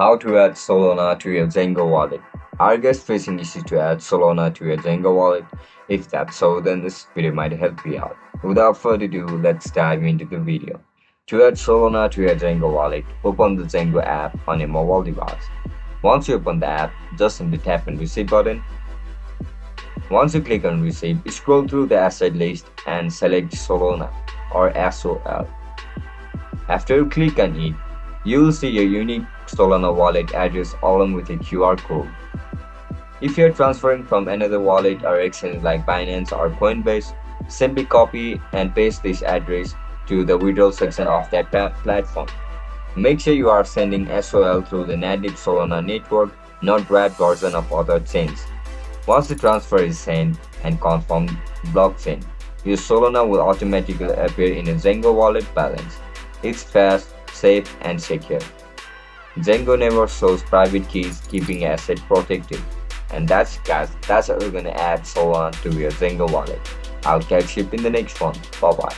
How to add Solana to your Zengo wallet. Are you guys facing issues to add Solana to your Zengo wallet? If that's so, then this video might help you out. Without further ado, let's dive into the video. To add Solana to your Zengo wallet, open the Zengo app on your mobile device. Once you open the app, just simply tap on Receive button. Once you click on Receive, scroll through the asset list and select Solana or SOL. After you click on it, you will see your unique Solana wallet address along with a QR code. If you are transferring from another wallet or exchange like Binance or Coinbase, simply copy and paste this address to the withdrawal section of that platform. Make sure you are sending SOL through the native Solana network, not wrapped version of other chains. Once the transfer is sent and confirmed blockchain, your Solana will automatically appear in a Zengo wallet balance. It's fast, safe, and secure. Zengo never shows private keys, keeping asset protected. And that's how we're gonna add Solana to your Zengo wallet. I'll catch you in the next one. Bye bye.